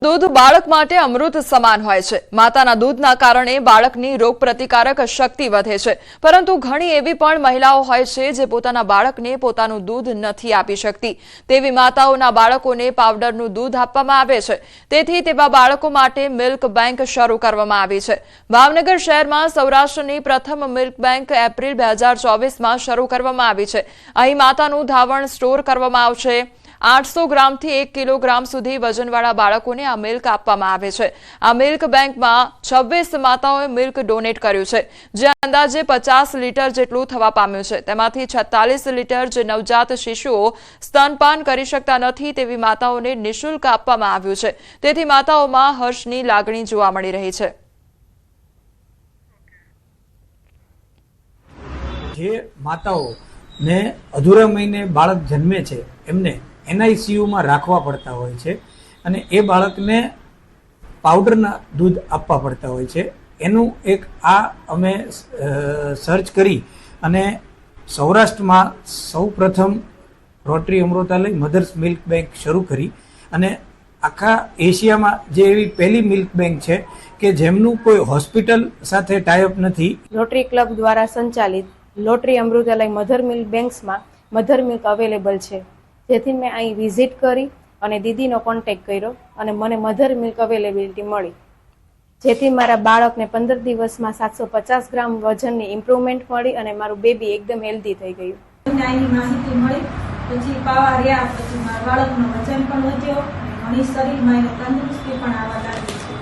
दूध बाळक माटे अमृत समान होय छे। माताना दूधना कारणे बाळकनी रोगप्रतिकारक शक्ति वधे छे, परंतु घणी एवी पण महिलाओ होय छे जे पोताना बाळकने पोतानुं दूध नथी आपी शकती। तेवी माताओना बाळकोने पावडरनुं दूध आपवामां आवे छे, तेथी तेवा बाळको माटे मिल्क बैंक शरू करवामां आवी छे। भावनगर शहेरमां सौराष्ट्रनी प्रथम मिल्क बैंक एप्रिल 2024 मां शरू करवामां आवी छे। અહીં માતાનું ધાવણ સ્ટોર કરવામાં આવશે। 800 ગ્રામથી 1 કિલોગ્રામ સુધી વજનવાળા બાળકોને આ મિલ્ક આપવામાં આવે છે। આ મિલ્ક બેંકમાં 26 માતાઓએ મિલ્ક ડોનેટ કર્યું છે, જે અંદાજે 50 લીટર જેટલું થવા પામ્યું છે। તેમાંથી 46 લીટર જે નવજાત શિશુઓ સ્તનપાન કરી શકતા નથી તેવી માતાઓને નિઃશુલ્ક આપવામાં આવ્યું છે। તેથી માતાઓમાં હર્ષની લાગણી જોવા મળી રહી છે। જે માતાઓ ને અધૂરા મહિને બાળક જન્મે છે એમને NICU માં રાખવા પડતા હોય છે અને એ બાળકને પાવડરના દૂધ આપવા પડતા હોય છે। એનું એક આ અમે સર્ચ કરી અને સૌરાષ્ટ્રમાં સૌપ્રથમ rotary Amrutalaya mothers milk bank શરૂ કરી અને આખા એશિયામાં જે એવી પહેલી મિલ્ક બેંક છે કે જેમનું કોઈ હોસ્પિટલ સાથે ટાઈઅપ નથી। રોટરી ક્લબ દ્વારા સંચાલિત લોટરી અમૃતાલય મધર મિલ્ક બેંક્સમાં મધર મિલ્ક અવેલેબલ છે, જેથી મેં અહીં વિઝિટ કરી અને દીદીનો કોન્ટેક્ટ કર્યો અને મને મધર મિલ્ક અવેલેબિલિટી મળી, જેથી મારા બાળકને 15 દિવસમાં 750 ગ્રામ વજનની ઇમ્પ્રુવમેન્ટ મળી અને મારું બેબી એકદમ હેલ્ધી થઈ ગયું। આની માહિતી મળી પછી પાવા રહ્યા પછી મારા બાળકનું વજન પણ વધ્યો અને શરીરમાં એને તંદુરસ્તી પણ આવવા લાગી છે।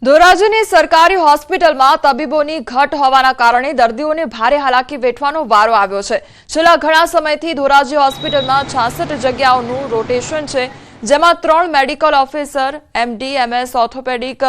ધોરાજીની સરકારી હોસ્પિટલમાં તબીબોની ઘટ હોવાના કારણે દર્દીઓને ભારે હાલાકી વેઠવાનો વારો આવ્યો છે। છેલ્લા ઘણા સમયથી ધોરાજી હોસ્પિટલમાં 66 જગ્યાઓનું રોટેશન છે, જેમાં 3 medical officer, MD, MS, orthopaedic,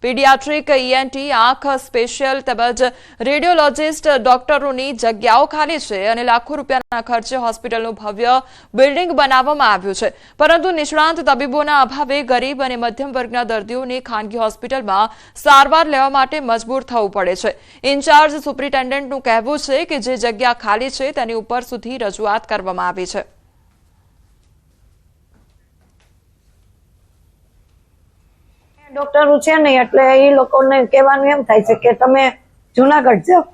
paediatric, ENT, આંખ સ્પેશિયલ તેમજ રેડિયોલોજિસ્ટ ડોક્ટરોની જગ્યાઓ ખાલી છે અને લાખો રૂપિયાના ખર્ચે હોસ્પિટલનું ભવ્ય બિલ્ડિંગ બનાવવામાં આવ્યું છે, પરંતુ નિષ્ણાંત તબીબોના અભાવે ગરીબ અને મધ્યમ વર્ગના દર્દીઓને ખાનગી હોસ્પિટલમાં સારવાર લેવા માટે મજબૂર થવું પડે છે। ઇન્ચાર્જ સુપ્રિન્ટેન્ડન્ટનું કહેવું છે કે જે જગ્યા ખાલી છે તેની ઉપર સુધી રજૂઆત કરવામાં આવી છે। ડોક્ટરો છે નહીં એટલે એ લોકોને કહેવાનું એમ થાય છે કે તમે જુનાગઢ જાઓ,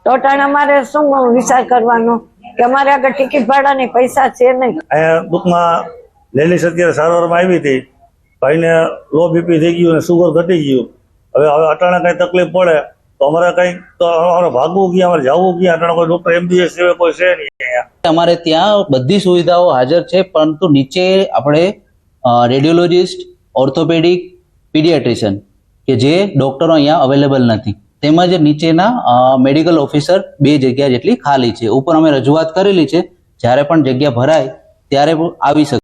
તો અટાણે અમારે શું વિચાર કરવાનો કે અમારે આગળ ટિકિટ ભાડાની પૈસા છે નહીં। અહીંયા બુકમાં લેલીસ અત્યારે સારવારમાં આવી હતી, ભાઈને લો બીપી થઈ ગયું અને સુગર ઘટી ગયું। હવે અટાણે કઈ તકલીફ પડે તો અમારે કઈ તો અમારે ભાગવું ગયા, અમારે જવું ગયા, અટાણે કોઈ ડોક્ટર MBBS સિવાય કોઈ છે નહીં। અમારે ત્યાં બધી સુવિધાઓ હાજર છે, પરંતુ નીચે આપણે રેડિયોલોજિસ્ટ, ઓર્થોપેડિક, પીડિયાટ્રિશિયન કે જે ડોક્ટરો અહીંયા અવેલેબલ નથી, તેમજ નીચેના મેડિકલ ઓફિસર 2 જગ્યા જેટલી ખાલી છે। ઉપર અમે રજૂઆત કરેલી છે, જ્યારે પણ જગ્યા ભરાય ત્યારે આવી શકે।